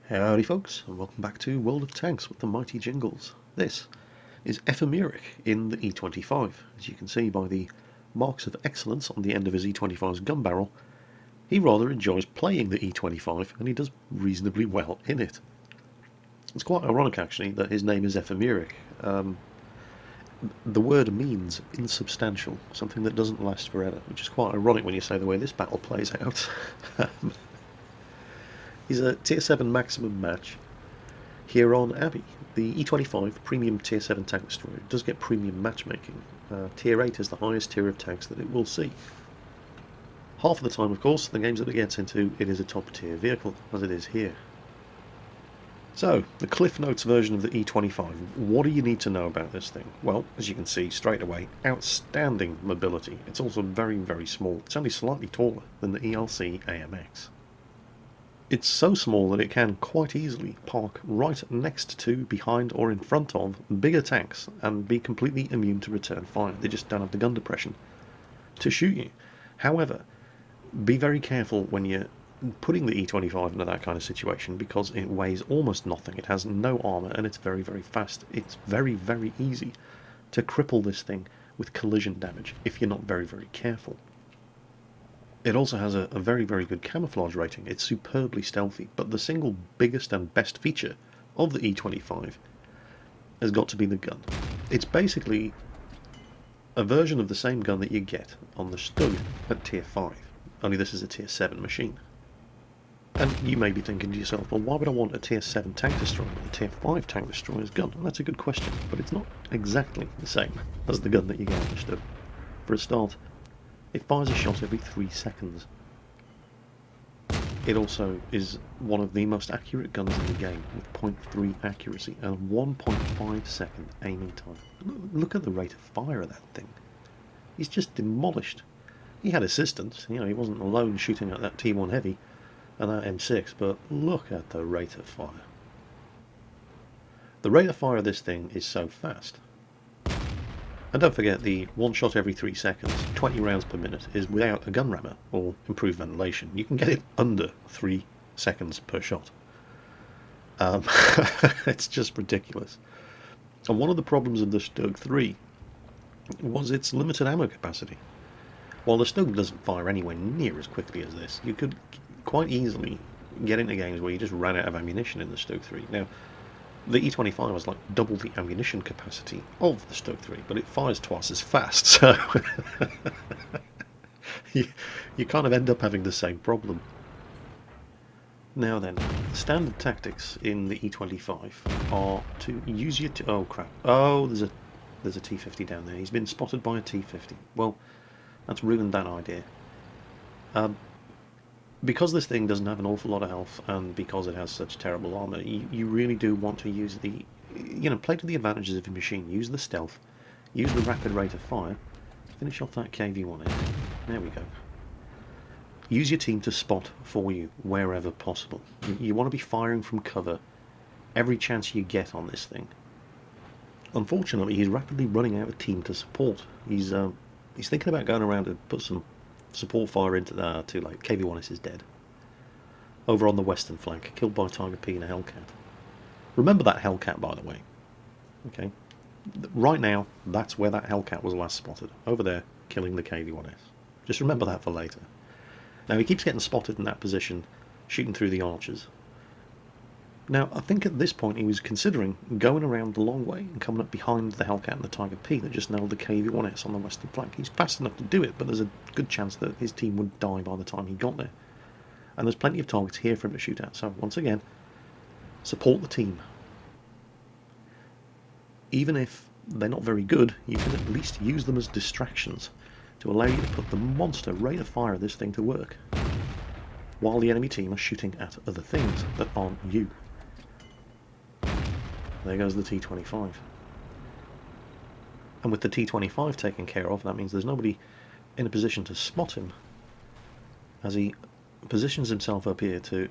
Howdy folks, and welcome back to World of Tanks with the mighty Jingles. This is Ephemeric in the E-25. As you can see by the marks of excellence on the end of his E-25's gun barrel, he rather enjoys playing the E-25, and he does reasonably well in it. It's quite ironic actually that his name is Ephemeric. The word means insubstantial, something that doesn't last forever, which is quite ironic when you say the way this battle plays out. He's a Tier 7 maximum match here on Abbey. The E-25 premium Tier 7 tank destroyer does get premium matchmaking. Tier 8 is the highest tier of tanks that it will see. Half of the time, of course, the games that it gets into, it is a top tier vehicle, as it is here. So, the Cliffnotes version of the E-25. What do you need to know about this thing? Well, as you can see straight away, outstanding mobility. It's also very, very small. It's only slightly taller than the ELC AMX. It's so small that it can quite easily park right next to, behind, or in front of bigger tanks and be completely immune to return fire. They just don't have the gun depression to shoot you. However, be very careful when you're putting the E-25 into that kind of situation, because it weighs almost nothing, it has no armour, and it's very, very fast. It's very, very easy to cripple this thing with collision damage if you're not very, very careful. It also has a very, very good camouflage rating. It's superbly stealthy, but the single biggest and best feature of the E-25 has got to be the gun. It's basically a version of the same gun that you get on the Stug at Tier 5, only this is a Tier 7 machine. And you may be thinking to yourself, well, why would I want a Tier 7 tank destroyer with a Tier 5 tank destroyer's gun? And that's a good question, but it's not exactly the same as the gun that you get on the Stug. For a start, it fires a shot every 3 seconds. It also is one of the most accurate guns in the game, with 0.3 accuracy and 1.5 second aiming time. Look at the rate of fire of that thing. He's just demolished. He had assistance, he wasn't alone shooting at that T1 Heavy and that M6, but look at the rate of fire. The rate of fire of this thing is so fast. And don't forget, the one shot every 3 seconds, 20 rounds per minute, is without a gun rammer or improved ventilation. You can get it under 3 seconds per shot. It's just ridiculous. And one of the problems of the Stug 3 was its limited ammo capacity. While the Stug doesn't fire anywhere near as quickly as this, you could quite easily get into games where you just ran out of ammunition in the Stug 3. Now, the E-25 has like double the ammunition capacity of the Stug 3, but it fires twice as fast, so you kind of end up having the same problem. Now then, standard tactics in the E-25 are to use your... oh crap. Oh, there's a T-50 down there. He's been spotted by a T-50. Well, that's ruined that idea. Because this thing doesn't have an awful lot of health, and because it has such terrible armour, you really do want to use the... play to the advantages of your machine. Use the stealth, use the rapid rate of fire, finish off that KV-1A. There we go. Use your team to spot for you wherever possible. You want to be firing from cover every chance you get on this thing. Unfortunately, he's rapidly running out of team to support. He's thinking about going around to put some support fire into that too late. KV-1S is dead. Over on the western flank, killed by Tiger P and a Hellcat. Remember that Hellcat, by the way. Okay. Right now, that's where that Hellcat was last spotted. Over there, killing the KV-1S. Just remember that for later. Now, he keeps getting spotted in that position, shooting through the archers. Now, I think at this point he was considering going around the long way and coming up behind the Hellcat and the Tiger P that just nailed the KV-1S on the western flank. He's fast enough to do it, but there's a good chance that his team would die by the time he got there. And there's plenty of targets here for him to shoot at, so once again, support the team. Even if they're not very good, you can at least use them as distractions to allow you to put the monster rate of fire of this thing to work, while the enemy team are shooting at other things that aren't you. There goes the T-25. And with the T-25 taken care of, that means there's nobody in a position to spot him, as he positions himself up here to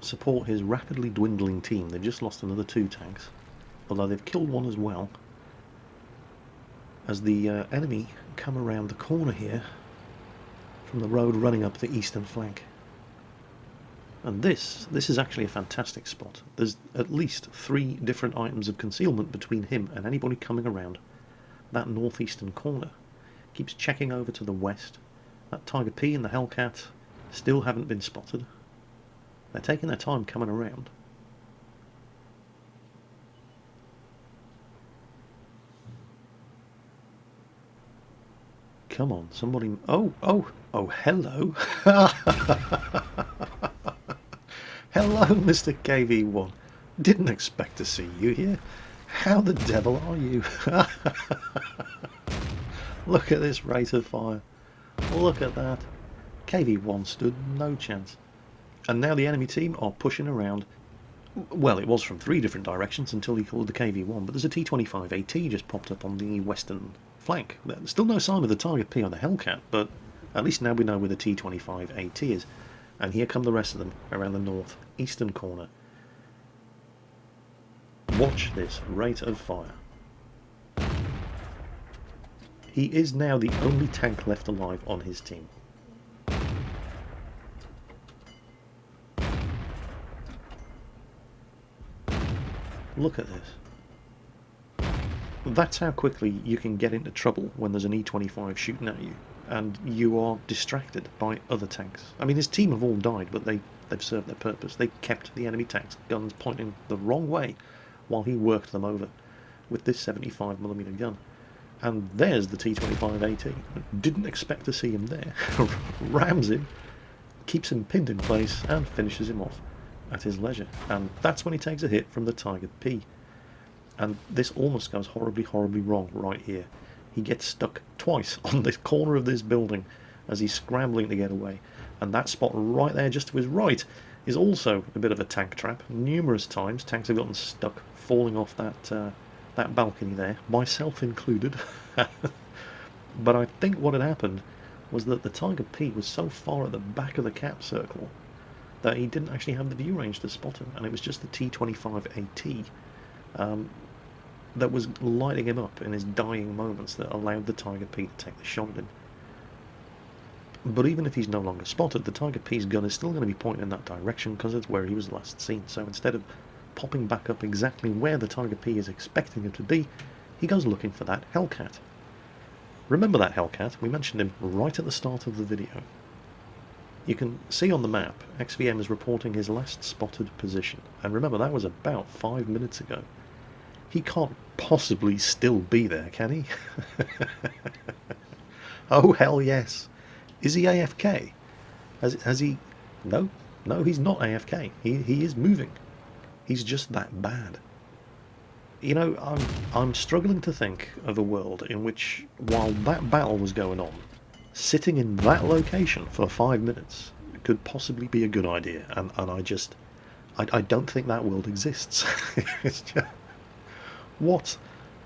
support his rapidly dwindling team. They've just lost another 2 tanks, although they've killed one as well, as the enemy come around the corner here from the road running up the eastern flank. And this is actually a fantastic spot. There's at least 3 different items of concealment between him and anybody coming around that northeastern corner. Keeps checking over to the west. That Tiger P and the Hellcat still haven't been spotted. They're taking their time coming around. Come on, somebody... Oh, hello. Hello, Mr. KV1. Didn't expect to see you here. How the devil are you? Look at this rate of fire. Look at that. KV1 stood no chance. And now the enemy team are pushing around. Well, it was from 3 different directions until he called the KV1, but there's a T-25 AT just popped up on the western flank. There's still no sign of the Tiger P or the Hellcat, but at least now we know where the T-25 AT is. And here come the rest of them around the north-eastern corner. Watch this rate of fire. He is now the only tank left alive on his team. Look at this. That's how quickly you can get into trouble when there's an E-25 shooting at you and you are distracted by other tanks. I mean, his team have all died, but they've served their purpose. They kept the enemy tanks' guns pointing the wrong way while he worked them over with this 75mm gun. And there's the T-25 AT. Didn't expect to see him there. Rams him, keeps him pinned in place, and finishes him off at his leisure. And that's when he takes a hit from the Tiger P. And this almost goes horribly, horribly wrong right here. He gets stuck twice on this corner of this building as he's scrambling to get away. And that spot right there, just to his right, is also a bit of a tank trap. Numerous times tanks have gotten stuck falling off that balcony there, myself included. But I think what had happened was that the Tiger P was so far at the back of the cap circle that he didn't actually have the view range to spot him, and it was just the T-25 AT that was lighting him up in his dying moments that allowed the Tiger P to take the shot at him. But even if he's no longer spotted, the Tiger P's gun is still going to be pointing in that direction because it's where he was last seen. So instead of popping back up exactly where the Tiger P is expecting him to be, he goes looking for that Hellcat. Remember that Hellcat? We mentioned him right at the start of the video. You can see on the map, XVM is reporting his last spotted position. And remember, that was about 5 minutes ago. He can't possibly still be there, can he? Oh, hell yes. Is he AFK? Has he... No, he's not AFK. He is moving. He's just that bad. You know, I'm struggling to think of a world in which, while that battle was going on, sitting in that location for 5 minutes could possibly be a good idea. And I don't think that world exists. It's just... What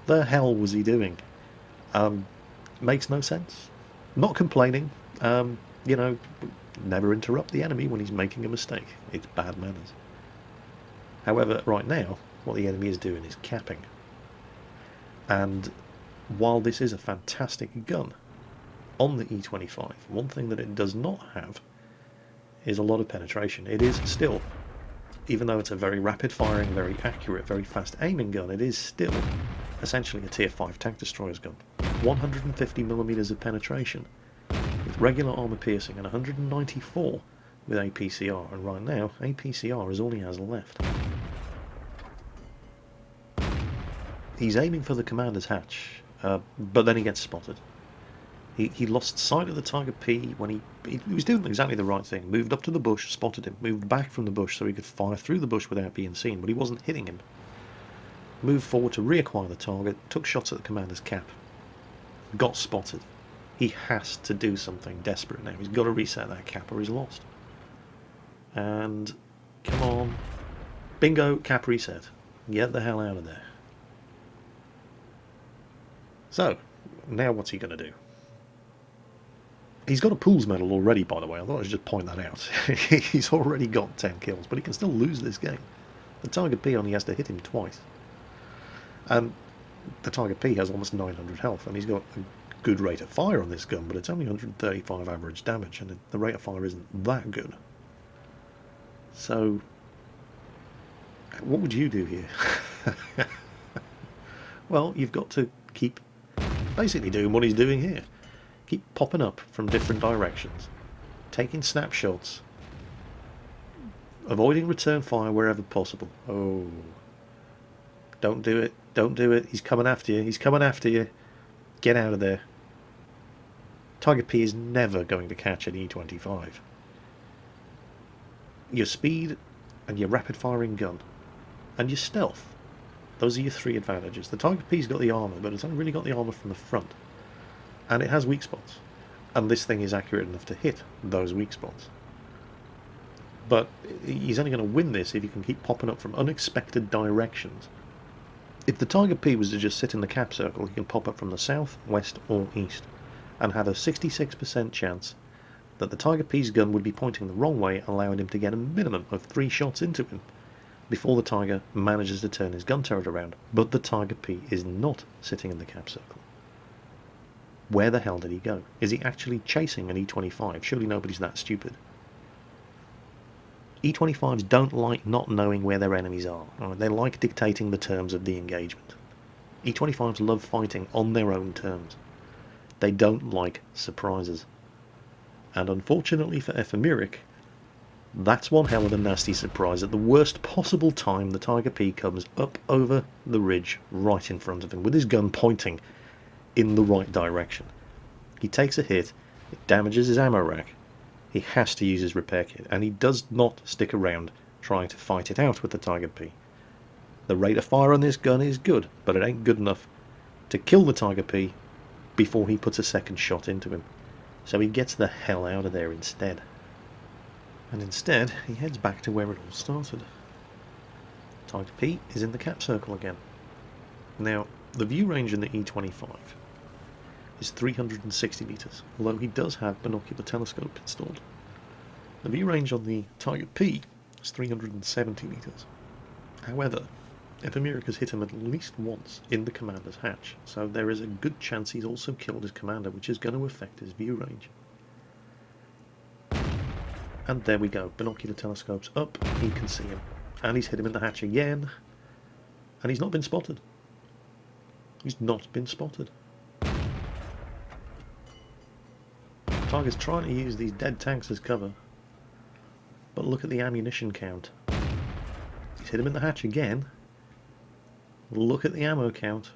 the hell was he doing? Makes no sense. Not complaining. You know, never interrupt the enemy when he's making a mistake. It's bad manners. However, right now, what the enemy is doing is capping. And while this is a fantastic gun on the E-25, one thing that it does not have is a lot of penetration. It is still, even though it's a very rapid firing, very accurate, very fast aiming gun, it is still essentially a tier 5 tank destroyer's gun. 150mm of penetration with regular armour piercing and 194 with APCR, and right now APCR is all he has left. He's aiming for the commander's hatch, but then he gets spotted. He lost sight of the Tiger P when he was doing exactly the right thing. Moved up to the bush, spotted him, moved back from the bush so he could fire through the bush without being seen, but he wasn't hitting him. Moved forward to reacquire the target, took shots at the commander's cap. Got spotted. He has to do something desperate now. He's got to reset that cap or he's lost. And, come on. Bingo, cap reset. Get the hell out of there. So, now what's he going to do? He's got a Pools medal already, by the way. I thought I should just point that out. He's already got 10 kills, but he can still lose this game. The Tiger P only has to hit him twice. And the Tiger P has almost 900 health, and he's got a good rate of fire on this gun, but it's only 135 average damage, and the rate of fire isn't that good. So, what would you do here? Well, you've got to keep basically doing what he's doing here. Keep popping up from different directions, taking snapshots, avoiding return fire wherever possible. Oh, don't do it. Don't do it. He's coming after you. He's coming after you. Get out of there. Tiger P is never going to catch an E-25. Your speed and your rapid firing gun and your stealth. Those are your three advantages. The Tiger P's got the armour, but it's only really got the armour from the front. And it has weak spots. And this thing is accurate enough to hit those weak spots. But he's only going to win this if he can keep popping up from unexpected directions. If the Tiger P was to just sit in the cap circle, he can pop up from the south, west or east, and have a 66% chance that the Tiger P's gun would be pointing the wrong way, allowing him to get a minimum of 3 shots into him before the Tiger manages to turn his gun turret around. But the Tiger P is not sitting in the cap circle. Where the hell did he go? Is he actually chasing an E-25? Surely nobody's that stupid. E-25s don't like not knowing where their enemies are. They like dictating the terms of the engagement. E-25s love fighting on their own terms. They don't like surprises. And unfortunately for Ephemeric, that's one hell of a nasty surprise. At the worst possible time, the Tiger P comes up over the ridge right in front of him with his gun pointing in the right direction. He takes a hit, it damages his ammo rack, he has to use his repair kit, and he does not stick around trying to fight it out with the Tiger P. The rate of fire on this gun is good, but it ain't good enough to kill the Tiger P before he puts a second shot into him. So he gets the hell out of there instead. And instead, he heads back to where it all started. Tiger P is in the cap circle again. Now, the view range in the E-25 is 360 meters, although he does have binocular telescope installed. The view range on the Tiger P is 370 meters. However, Ephemeric has hit him at least once in the commander's hatch, so there is a good chance he's also killed his commander, which is going to affect his view range. And there we go, binocular telescopes up, he can see him. And he's hit him in the hatch again, and he's not been spotted. He's not been spotted. Tiger's trying to use these dead tanks as cover, but look at the ammunition count. He's hit him in the hatch again. Look at the ammo count.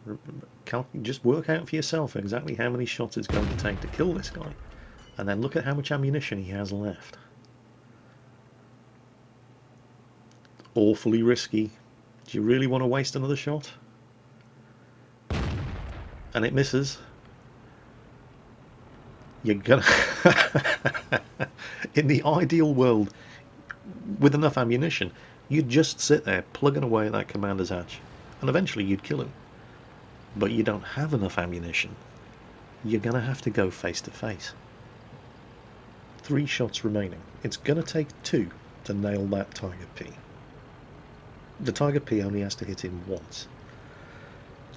Just work out for yourself exactly how many shots it's going to take to kill this guy, and then look at how much ammunition he has left. Awfully risky. Do you really want to waste another shot? And it misses. You're gonna... In the ideal world, with enough ammunition, you'd just sit there plugging away at that commander's hatch, and eventually you'd kill him. But you don't have enough ammunition. You're gonna have to go face to face. 3 shots remaining. It's gonna take 2 to nail that Tiger P. The Tiger P only has to hit him once.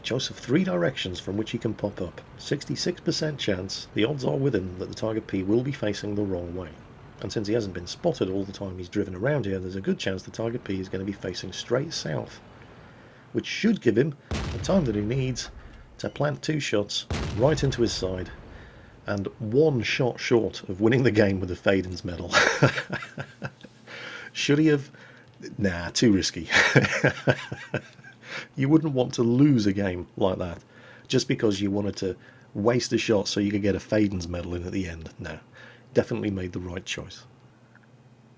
Choice of 3 directions from which he can pop up. 66% chance, the odds are with him that the Tiger P will be facing the wrong way. And since he hasn't been spotted all the time he's driven around here, there's a good chance the Tiger P is going to be facing straight south, which should give him the time that he needs to plant 2 shots right into his side, and 1 shot short of winning the game with a Faden's medal. Should he have... Nah, too risky. You wouldn't want to lose a game like that just because you wanted to waste a shot so you could get a Faden's medal in at the end. No, definitely made the right choice.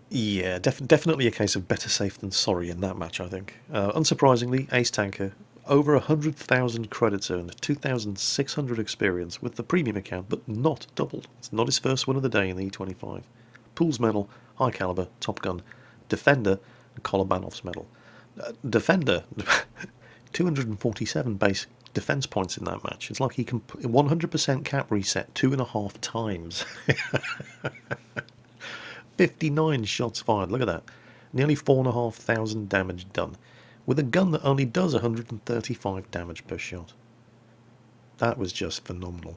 Yeah, definitely a case of better safe than sorry in that match, I think. Unsurprisingly, Ace Tanker, over 100,000 credits earned, 2,600 experience with the premium account, but not doubled. It's not his first win of the day in the E25. Pool's medal, High Caliber, Top Gun, Defender, and Kolobanov's medal. Defender, 247 base defense points in that match. It's like he can 100% cap reset 2.5 times. 59 shots fired, look at that. Nearly 4,500 damage done, with a gun that only does 135 damage per shot. That was just phenomenal.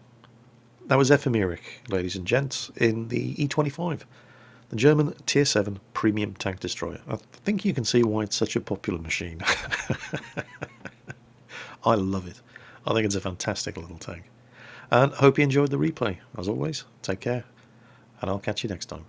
That was Ephemeric, ladies and gents, in the E25. The German Tier 7 premium tank destroyer. I think you can see why it's such a popular machine. I love it. I think it's a fantastic little tank. And hope you enjoyed the replay. As always, take care, and I'll catch you next time.